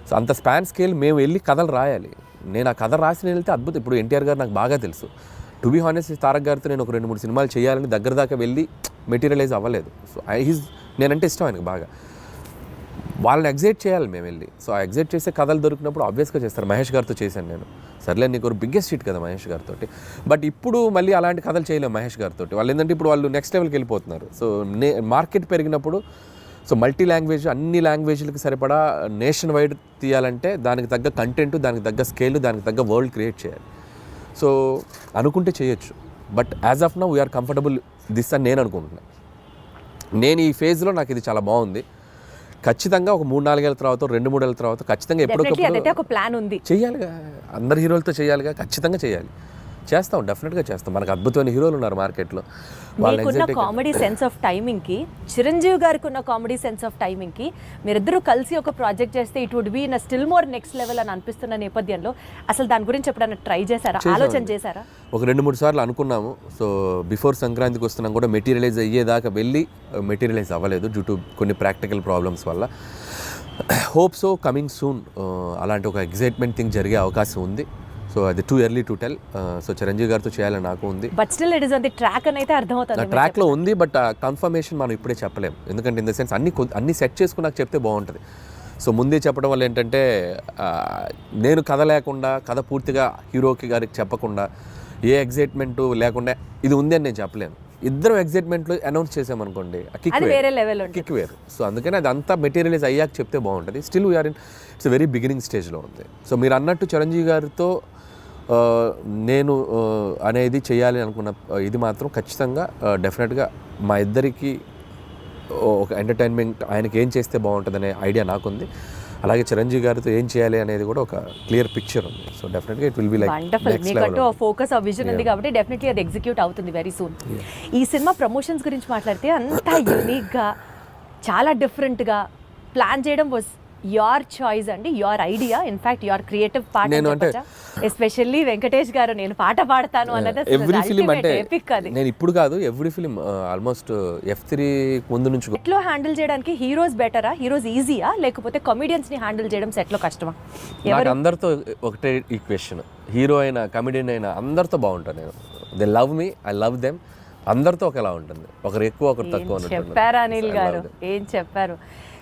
సో అంత స్పాన్ స్కేల్ మేము వెళ్ళి కథలు రాయాలి. నేను ఆ కథ రాసి వెళ్తే అద్భుతం. ఇప్పుడు ఎన్టీఆర్ గారు నాకు బాగా తెలుసు. టు బీ హానెస్ట్, తారక్ గారితో నేను ఒక 2-3 సినిమాలు చేయాలని దగ్గర దాకా వెళ్ళి మెటీరియలైజ్ అవ్వలేదు. సో నేనంటే ఇష్టం ఆయనకు బాగా. వాళ్ళని ఎగ్జైట్ చేయాలి మేము వెళ్ళి. సో ఆ ఎగ్జైట్ చేసే కథలు దొరికినప్పుడు ఆబ్వియస్గా చేస్తారు. మహేష్ గారితో చేశాను నేను. సర్లే, నీకు బిగ్గెస్ట్ హిట్ కదా మహేష్ గారితో. బట్ ఇప్పుడు మళ్ళీ అలాంటి కథలు చేయలేము మహేష్ గారితో. వాళ్ళు ఏంటంటే ఇప్పుడు వాళ్ళు నెక్స్ట్ లెవెల్కి వెళ్ళిపోతున్నారు. సో మార్కెట్ పెరిగినప్పుడు, సో మల్టీ లాంగ్వేజ్, అన్ని లాంగ్వేజ్లకి సరిపడా నేషన్ వైడ్ తీయాలంటే దానికి తగ్గ కంటెంట్, దానికి తగ్గ స్కేల్, దానికి తగ్గ వరల్డ్ క్రియేట్ చేయాలి. సో అనుకుంటే చేయొచ్చు. But as of now we're comfortable this అని నేను అనుకుంటున్నాను. నేను ఈ ఫేజ్లో నాకు ఇది చాలా బాగుంది. ఖచ్చితంగా ఒక 3-4 ఏళ్ళ తర్వాత, 2-3 ఏళ్ళ తర్వాత ఖచ్చితంగా ఎప్పుడొకప్పుడు ఒక ప్లాన్ ఉంది, చేయాలిగా. అందరు హీరోలతో చేయాలిగా, ఖచ్చితంగా చేయాలి. చేస్తాం, డెఫినెట్గా చేస్తాం. మనకు అద్భుతమైన హీరోలు ఉన్నారు మార్కెట్లో. మీకున్న కామెడీ సెన్స్ ఆఫ్ టైమింగ్కి, చిరంజీవి గారికి ఉన్న కామెడీ సెన్స్ ఆఫ్ టైమింగ్కి మీరిద్దరూ కలిసి ఒక ప్రాజెక్ట్ చేస్తే it would be in still more next level అని అనిపిస్తున్న నేపథ్యంలో అసలు దాని గురించి ఎప్పుడైనా ట్రై చేశారా, ఆలోచన చేశారా? ఒక 2-3 సార్లు అనుకున్నాము. సో బిఫోర్ సంక్రాంతికి వస్తున్నాం కూడా మెటీరియలైజ్ అయ్యేదాకా వెళ్ళి మెటీరియలైజ్ అవ్వలేదు డ్యూ టు కొన్ని ప్రాక్టికల్ ప్రాబ్లమ్స్ వల్ల. హోప్ సో కమింగ్ సూన్ అలాంటి ఒక ఎగ్జైట్మెంట్ థింగ్ జరిగే అవకాశం ఉంది. సో అది too early to tell. So Chiranjeevi గారితో చేయాలని నాకు ఉంది. But still it is on the track అని అయితే అర్థమవుతుంది. ట్రాక్లో ఉంది, బట్ కన్ఫర్మేషన్ మనం ఇప్పుడే చెప్పలేము. ఎందుకంటే ఇన్ ద సెన్స్ అన్ని సెట్ చేసుకుని నాకు చెప్తే బాగుంటుంది. సో ముందే చెప్పడం వల్ల ఏంటంటే నేను కథ లేకుండా, కథ పూర్తిగా హీరోకి గారికి చెప్పకుండా, ఏ ఎగ్జైట్మెంట్ లేకుండా ఇది ఉంది అని నేను చెప్పలేను. ఇద్దరు ఎగ్జైట్మెంట్లు అనౌన్స్ చేసామనుకోండి, కిక్ వేరు. సో అందుకని అది అంతా మెటీరియలైజ్ అయ్యాక చెప్తే బాగుంటుంది. Still we're in it's very beginning స్టేజ్లో ఉంది. సో మీరు అన్నట్టు చిరంజీవి గారితో నేను అనేది చేయాలి అనుకున్న ఇది మాత్రం ఖచ్చితంగా డెఫినెట్గా మా ఇద్దరికి ఒక ఎంటర్టైన్మెంట్, ఆయనకి ఏం చేస్తే బాగుంటుందనే ఐడియా నాకుంది. అలాగే చిరంజీవి గారితో ఏం చేయాలి అనేది కూడా ఒక క్లియర్ పిక్చర్ ఉంది. సో డెఫినెట్గా ఇట్ విల్ బి లైక్ మీకంటూ ఫోకస్ ఆ విజన్ ఉంది కాబట్టి డెఫినెట్లీ అది ఎగ్జిక్యూట్ అవుతుంది వెరీ సూన్. ఈ సినిమా ప్రమోషన్స్ గురించి మాట్లాడితే అంతా యూనిక్గా, చాలా డిఫరెంట్గా ప్లాన్ చేయడం వాజ్ యువర్ చాయిస్ అండి, your idea, in fact your creative part. Especially Venkatesh గారు నేను పాట పాడతాను అన్నది ఎవ్రీ ఫిలిం అంటే ఎపిక్. అది నేను ఇప్పుడు కాదు, ఎవ్రీ ఫిలిం ఆల్మోస్ట్ F3 ముందు నుంచి సెట్లో హ్యాండిల్ చేయడానికి హీరోస్ బెటరా, హీరోస్ ఈజీయా, లేకపోతే కమెడియన్స్ ని హ్యాండిల్ చేయడం సెట్లో కష్టమా? నాకు అందరితో ఒకటే ఈక్వేషన్, హీరో అయినా కమెడియన్ అయినా అందరితో బాగుంటాను నేను. They love me, I love them. అందరితో ఒకలా ఉంటుంది, ఒకరు ఎక్కువ ఒకరు తక్కువ. చెప్పారు అనిల్ గారు, ఏం చెప్పారు.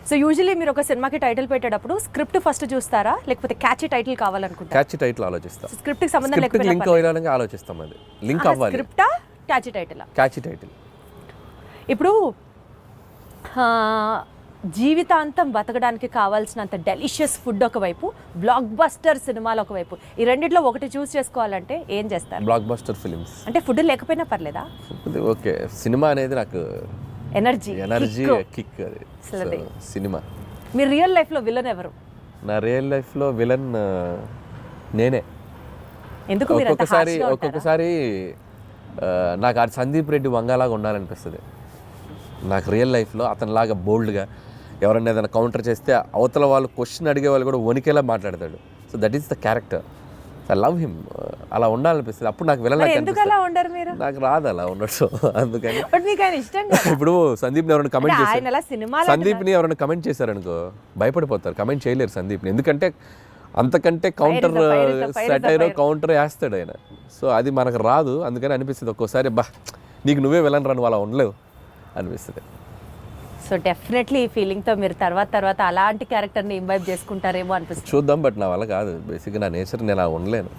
సో యూజువల్లీ మీరు ఒక సినిమాకి టైటిల్ పెట్టేటప్పుడు స్క్రిప్ట్ ఫస్ట్ చూస్తారా, లేకపోతే క్యాచీ టైటిల్ కావాలనుకుంటారా? క్యాచీ టైటిల్ ఆలోచిస్తాం. స్క్రిప్ట్ కి సంబంధం లేకపోతే లింక్ అవ్వాలని ఆలోచిస్తాం. అది లింక్ అవ్వాలి. స్క్రిప్టా క్యాచీ టైటిల్? Catchy title. ఇప్పుడు జీవితాంతం బతకడానికి కావాల్సినంత డెలిషియస్ ఫుడ్ ఒకవైపు, బ్లాక్ బస్టర్ సినిమాలు ఒకవైపు, ఈ రెండిట్లో ఒకటి చూస్ చేసుకోవాలంటే ఏం చేస్తారు? Block buster films. అంటే ఫుడ్ లేకపోయినా పర్లేదా? ఓకే, సినిమా అనేది నాకు ఎనర్జీ కిక్. అది సినిమా. మీ రియల్ లైఫ్లో విలన్ ఎవరు? నా రియల్ లైఫ్లో విలన్ నేనే. ఎందుకు? ఒక్కొక్కసారి నాకు ఆ సందీప్ రెడ్డి వంగలాగా ఉండాలనిపిస్తుంది. నాకు రియల్ లైఫ్లో అతనిలాగా బోల్డ్గా ఎవరన్నా ఏదైనా కౌంటర్ చేస్తే అవతల వాళ్ళు క్వశ్చన్ అడిగే వాళ్ళు కూడా వణికేలా మాట్లాడతాడు. So that is the character. I love him. అలా ఉండాలనిపిస్తుంది. అప్పుడు నాకు విలన్ నాకు రాదు అలా ఉండడం. అందుకని ఇప్పుడు సందీప్ని ఎవరైనా కమెంట్ చేశారు, సందీప్ని ఎవరైనా కమెంట్ చేశారనుకో భయపడిపోతారు, కమెంట్ చేయలేరు సందీప్ని. ఎందుకంటే అంతకంటే కౌంటర్ సెటైర్ కౌంటర్ వేస్తాడు ఆయన. సో అది మనకు రాదు. అందుకని అనిపిస్తుంది ఒక్కోసారి, బా నీకు నువ్వే విలన్ రా, నువ్వు అలా ఉండలేవు అనిపిస్తుంది. సో డెఫినెట్లీ ఈ ఫీలింగ్తో మీరు తర్వాత అలాంటి క్యారెక్టర్ని ఇంబైబ్ చేసుకుంటారేమో అనిపిస్తుంది. చూద్దాం, బట్ నా వల్ల కాదు. బేసిక్గా నా నేచర్, నేను అలా ఉండలేను.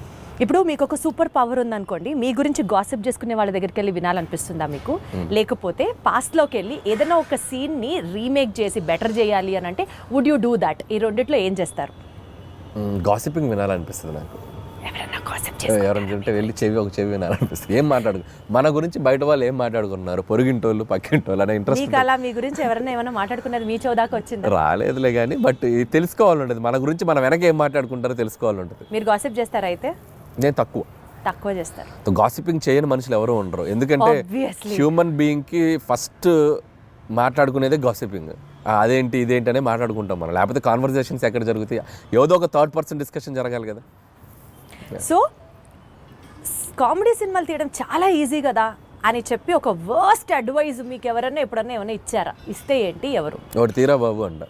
ఇప్పుడు మీకు ఒక సూపర్ పవర్ ఉందనుకోండి, మీ గురించి గాసిప్ చేసుకునే వాళ్ళ దగ్గరికి వెళ్ళి వినాలనిపిస్తుందా మీకు? లేకపోతే పాస్ట్లోకి వెళ్ళి ఏదైనా ఒక సీన్ని రీమేక్ చేసి బెటర్ చేయాలి అని అంటే వుడ్ యూ డూ దాట్? ఈ రెండిట్లో ఏం చేస్తారు? గాసిపింగ్ వినాలనిపిస్తుంది నాకు. ఎవరైనా చెప్తే వెళ్ళి ఒక చెవి వినాలనిపిస్తుంది. ఏం మాట్లాడు మన గురించి బయట వాళ్ళు ఏం మాట్లాడుకున్నారు, పొరుగింటోళ్ళు పక్కింటోళ్ళు అనే ఇంట్రెస్ట్. అలా మీ గురించి ఎవరైనా ఏమైనా మాట్లాడుకున్నది మీ చౌదాకా వచ్చింది? రాలేదులే కానీ, బట్ తెలుసుకోవాలి ఉంటుంది. మన గురించి మన వెనక ఏం మాట్లాడుకుంటారో తెలుసుకోవాలి ఉంటుంది. మీరు గాసిప్ చేస్తారా? అయితే నేను తక్కువ చేస్తారు. గాసిపింగ్ చేయని మనుషులు ఎవరు ఉండరు. ఎందుకంటే హ్యూమన్ బీయింగ్కి ఫస్ట్ మాట్లాడుకునేదే గాసిపింగ్. అదేంటి ఇదేంటి అనే మాట్లాడుకుంటాం మనం. లేకపోతే కాన్వర్జేషన్స్ ఎక్కడ జరుగుతాయి? ఏదో ఒక థర్డ్ పర్సన్ డిస్కషన్ జరగాలి కదా. సో కామెడీ సినిమాలు తీయడం చాలా ఈజీ కదా అని చెప్పి ఒక వర్స్ట్ అడ్వైజ్ మీకు ఎవరైనా ఎప్పుడన్నా ఏమైనా ఇచ్చారా? ఇస్తే ఏంటి? ఎవరు? ఒకటి తీరా బాబు అంట.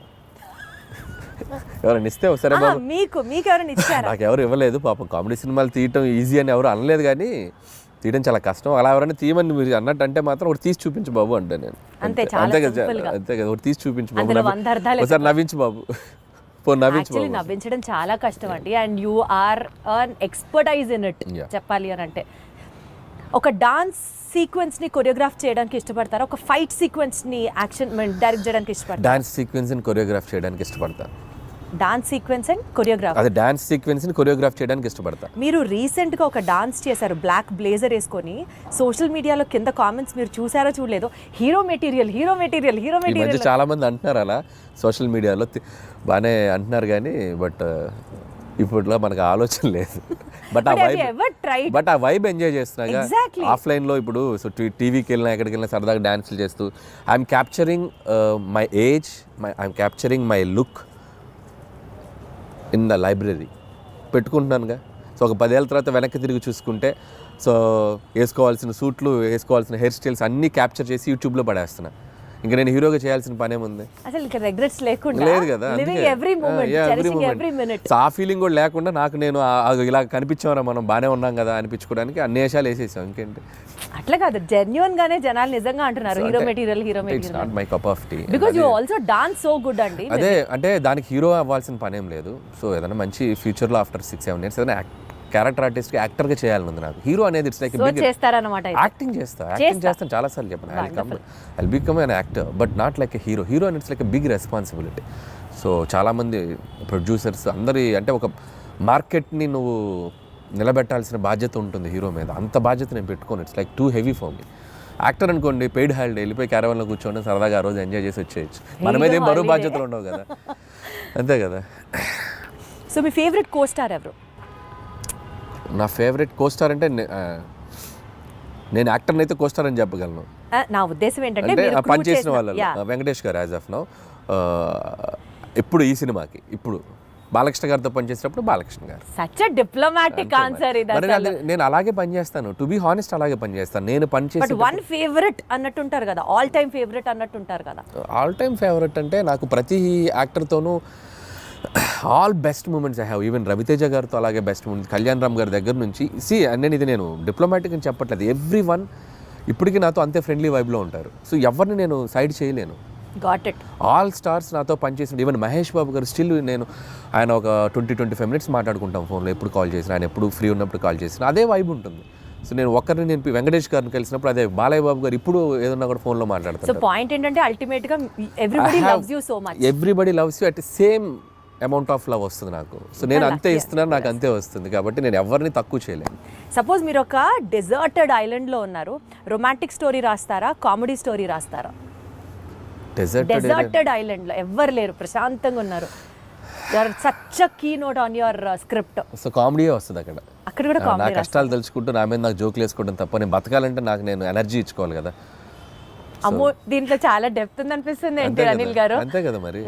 ఎవరైనా ఇస్తే ఒకసారి మీకు ఎవరైనా ఇచ్చారా? నాకు ఎవరు ఇవ్వలేదు పాపం. కామెడీ సినిమాలు తీయటం ఈజీ అని ఎవరు అనలేదు, కానీ తీయడం చాలా కష్టం. అలా ఎవరైనా తీయమని మీరు అన్నట్టు అంటే మాత్రం ఒకటి తీసి చూపించు బాబు అంటే నేను అంతే కదా, ఒకటి తీసి చూపించు బాబు, ఒకసారి నవ్వించు బాబు. నవ్వించడం చాలా కష్టం అండి. And you are an expertise in it చెప్పాలి అని అంటే. ఒక డాన్స్ సీక్వెన్స్ ని కొరియోగ్రాఫ్ చేయడానికి ఇష్టపడతారా? ఒక ఫైట్ సీక్వెన్స్ ని యాక్షన్ డైరెక్ట్ చేయడానికి ఇష్టపడతారా? డాన్స్ సీక్వెన్స్ ని కొరియోగ్రాఫ్ చేయడానికి ఇష్టపడతా. Dance sequence and choreograph? అదే డాన్స్ సీక్వెన్స్ ని కొరియోగ్రాఫ్ చేయడానికి ఇష్టపడతా. మీరు రీసెంట్ గా ఒక డాన్స్ చేశారు బ్లాక్ బ్లేజర్ వేసుకొని. సోషల్ మీడియాలో కింద కామెంట్స్ మీరు చూసారో చూడలేదో, హీరో మెటీరియల్. చాలా మంది అంటున్నారు అలా సోషల్ మీడియాలో, బాగానే అంటున్నారు కానీ బట్ ఇప్పట్లో మనకు ఆలోచన లేదు. బట్ ఆ వైబ్ ఎంజాయ్ చేస్తున్నా ఆఫ్లైన్లో. ఇప్పుడు సో టీవీకి వెళ్ళినా ఎక్కడికి వెళ్ళినా సరదాగా డాన్సులు చేస్తూ I'm capturing my age, I'm capturing my look in the library పెట్టుకుంటున్నానుగా. సో ఒక 10 ఏళ్ళ తర్వాత వెనక్కి తిరిగి చూసుకుంటే సో వేసుకోవాల్సిన సూట్లు, వేసుకోవాల్సిన హెయిర్ స్టైల్స్ అన్నీ క్యాప్చర్ చేసి యూట్యూబ్లో పడేస్తున్నా. ఇంకా నేను హీరోగా చేయాల్సిన పనేముంది? అసలు ఇక్కడ రిగ్రెట్స్ లేకుండా లేదు కదా. ఎవ్రీ మూమెంట్ ఆ ఫీలింగ్ కూడా లేకుండా నాకు నేను ఇలా కనిపించామరా మనం బాగానే ఉన్నాం కదా అనిపించుకోవడానికి అన్ని వేషాలు వేసేసాం. ఇంకేంటి? అట్లా కాదు, జెన్యూన్ గానే జనాలు నిజంగా అంటున్నారు hero material. It's not my cup of tea because you also dance so good అండి. అదే అంటే దానికి హీరో అవ్వాల్సిన పనేం లేదు. సో ఏదైనా మంచి ఫ్యూచర్లో ఆఫ్టర్ 6-7 years ఏదైనా క్యారెక్టర్ ఆర్టిస్ట్ యాక్టర్గా చేయాలని ఉంది నాకు. హీరో అనేది ఇట్స్ లైక్ యాక్టింగ్ చేస్తాను చాలా సార్లు చెప్పాను. I'll become an actor but not like a hero. Hero అనేది it's like a big responsibility. So చాలామంది ప్రొడ్యూసర్స్ అందరి అంటే ఒక మార్కెట్ని నువ్వు నిలబెట్టాల్సిన బాధ్యత ఉంటుంది హీరో మీద. అంత బాధ్యత నేను పెట్టుకోను. It's like too heavy for me. Actor అనుకోండి, పెయిడ్ హాలిడే, వెళ్ళిపోయి క్యారవాన్లో కూర్చొని సరదాగా ఆ రోజు ఎంజాయ్ చేసి వచ్చేయచ్చు. మన మీద ఏం బరువు బాధ్యతలు ఉండవు కదా, అంతే కదా. సో మీ ఫేవరెట్ కో స్టార్ ఎవరు? నా ఫేవరెట్ కోస్టార్ అంటే నేను యాక్టర్ని అయితే కోస్టార్ అని చెప్పగలను. నా ఉద్దేశం ఏంటంటే అంటే మీరు పని crew చేసిన వాళ్ళలో వెంకటేష్ గారు యాజ్ ఆఫ్ నౌ. ఇప్పుడు ఈ సినిమాకి ఇప్పుడు బాలకృష్ణ గారితో పనిచేసినప్పుడు బాలకృష్ణ గారు. సచ్ ఎ డిప్లొమాటిక్ ఆన్సర్ ఇది. మరి నేను అలాగే పనిచేస్తాను, టు బి హానెస్ట్ అలాగే పనిచేస్తాను. నేను బట్ పనిచేసి వన్ ఫేవరెట్ అన్నట్టుంటారు కదా, ఆల్ టైమ్ ఫేవరెట్ అన్నట్టుంటారు కదా. ఆల్ టైమ్ ఫేవరెట్ అంటే నాకు ప్రతి యాక్టర్తోనూ all best moments I have. Even Raviteja గారితో అలాగే బెస్ట్ మూమెంట్స్, కళ్యాణ్ రామ్ గారి దగ్గర నుంచి. నేను డిప్లొమాటిక్ అని చెప్పట్లేదు. ఎవ్రీ వన్ ఇప్పటికీ నాతో అంతే ఫ్రెండ్లీ వైబ్లో ఉంటారు. సో ఎవరిని నేను సైడ్ చేయలేను. Got it. ఆల్ స్టార్స్ నాతో పనిచేసిన, ఈవెన్ మహేష్ బాబు గారు స్టిల్ ఆయన ఒక 20-25 మినిట్స్ మాట్లాడుకుంటాం ఫోన్లో. ఎప్పుడు కాల్ చేసిన, ఆయన ఎప్పుడు ఫ్రీ ఉన్నప్పుడు కాల్ చేసిన అదే వైబ్ ఉంటుంది. సో నేను వెంకటేష్ గారిని కలిసినప్పుడు అదే, బాలయ్య బాబు గారు ఇప్పుడు ఏదన్నా కూడా ఫోన్లో మాట్లాడతారు. సో పాయింట్ ఏంటంటే అల్టిమేట్ గా everybody loves you so much. Everybody loves you at same amount of love వస్తుంది నాకు. సో నేను అంతే ఇస్తున్నాను, నాకు అంతే వస్తుంది. కాబట్టి నేను ఎవరిని తక్కువ చేయలేను. సపోజ్ మీరు ఒక డెజర్టెడ్ ఐలాండ్లో ఉన్నారు, రొమాంటిక్ స్టోరీ రాస్తారా, కామెడీ స్టోరీ రాస్తారా? డెజర్టెడ్ ఐలాండ్లో ఎవ్వరు లేరు, ప్రశాంతంగా ఉన్నారు, you're such a keynote on your script. So కామెడీయే వస్తుంది అక్కడ. అక్కడ కూడా నా కామెడీ. కష్టాలు తెలుసుకుంటూ నా మీద నాకు జోకులు వేసుకోవడం తప్ప, నేను బతకాలంటే నాకు నేను ఎనర్జీ ఇచ్చుకోవాలి కదా. అమ్మో, దీంట్లో చాలా డెప్త్ ఉంది అనిపిస్తుంది ఏంటి అనిల్ గారు? అంతే కదా మరి.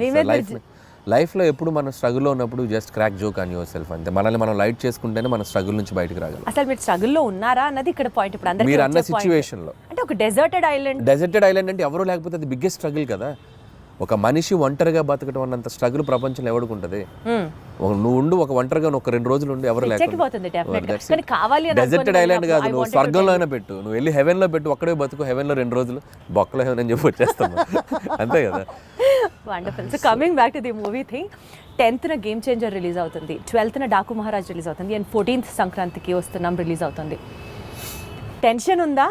లైఫ్లో ఎప్పుడు మనం స్ట్రగుల్లో ఉన్నప్పుడు just crack joke on your self అంతే. మనల్ని మనం లైట్ చేసుకుంటేనే మన స్ట్రగుల్ నుంచి బయటకు రాగలం. అసలు మీరు స్ట్రగుల్లో ఉన్నారా అన్నది ఇక్కడ పాయింట్. ఇప్పుడు అందరికీ మీరు అన్న వచ్చే point. సిచ్యువేషన్లో అంటే ఒక డెజర్టెడ్ ఐలాండ్ అంటే ఎవరు లేకపోతే అది బిగ్గెస్ట్ స్ట్రగుల్ కదా. ఒక మనిషి ఒంటరిగా బతకడం అన్నంత స్ట్రగుల్ ప్రపంచంలో ఎవరికి ఉంటుంది? నువ్వు ఉండు ఒక ఒంటరిగా ఒక 2 రోజులు ఉండి ఎవరు లేకపోతే. డెజర్టెడ్ ఐలాండ్ కాదు, నువ్వు స్వర్గంలో అయినా పెట్టు, నువ్వు వెళ్ళి హెవెన్లో పెట్టు, ఒక్కడే బతుకు హెవెన్లో 2 రోజులు, బొక్కలో హెవెన్ అని చెప్పి వచ్చేస్తాను. అంతే కదా. Wonderful. So coming back to the movie thing, 10th game changer release అవుతుంది, 12th డాకు మహారాజ్ రిలీజ్ అవుతుంది, అండ్ 14th సంక్రాంతికి వస్తున్నాం రిలీజ్ అవుతుంది. టెన్షన్ ఉందా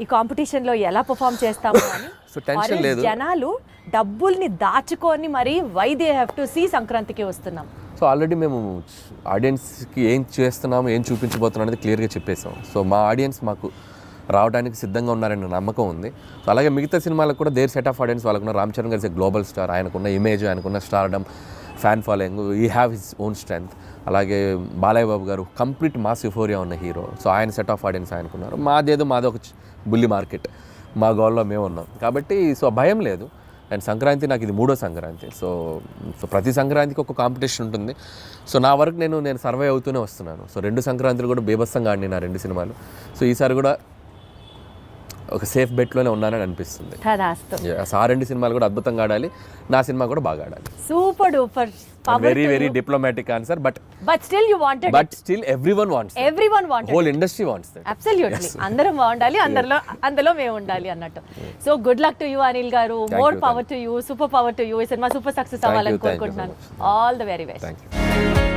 ఈ కాంపిటీషన్లో ఎలా పర్ఫామ్ చేస్తాము అని? సో టెన్షన్ లేదు. జనాలు డబ్బుల్ని దాచుకొని మరి why they have to see సంక్రాంతికి వస్తున్నాం. సో ఆల్రెడీ మేము ఆడియన్స్కి ఏం చేస్తున్నాము, ఏం చూపించబోతున్నాం అనేది క్లియర్గా చెప్పేసాం. సో మా ఆడియన్స్ మాకు రావడానికి సిద్ధంగా ఉన్నారనే నమ్మకం ఉంది. సో అలాగే మిగతా సినిమాలకు కూడా దేర్ సెట్ ఆఫ్ ఆడియన్స్ వాళ్ళకున్న. రామ్ చరణ్ గారు గ్లోబల్ స్టార్, ఆయనకున్న ఇమేజ్, ఆయనకున్న స్టార్డమ్, ఫ్యాన్ ఫాలోయింగ్, ఈ హ్యావ్ హిస్ ఓన్ స్ట్రెంగ్త్. అలాగే బాలయ్య బాబు గారు కంప్లీట్ మాస్ యుఫోరియా ఉన్న హీరో. సో ఆయన సెట్ ఆఫ్ ఆడియన్స్ ఆయనకున్నారు. మాది ఒక బుల్లి మార్కెట్, మా గోల్లో మేము ఉన్నాం కాబట్టి సో భయం లేదు. అండ్ సంక్రాంతి నాకు ఇది 3వ సంక్రాంతి. సో ప్రతి సంక్రాంతికి ఒక కాంపిటీషన్ ఉంటుంది. సో నా వరకు నేను సర్వే అవుతూనే వస్తున్నాను. సో 2 సంక్రాంతులు కూడా బీభత్సంగా ఆడినాయి నా 2 సినిమాలు. సో ఈసారి కూడా ఒక సేఫ్ బెట్లోనే ఉన్నానని అనిపిస్తుంది. ఆ 2 సినిమాలు కూడా అద్భుతంగా ఆడాలి, నా సినిమా కూడా బాగా ఆడాలి. Super duper. Very diplomatic answer, but still you wanted, but still everyone wants, whole industry wants that. Absolutely. అందరం బాగుండాలి, అందులో మేము ఉండాలి అన్నట్టు. So good luck to you Anil garu, more power to you, super power to you. ఈ cinema super success అవ్వాలని కోరుకుంటున్నాను. All the very best. Thank you.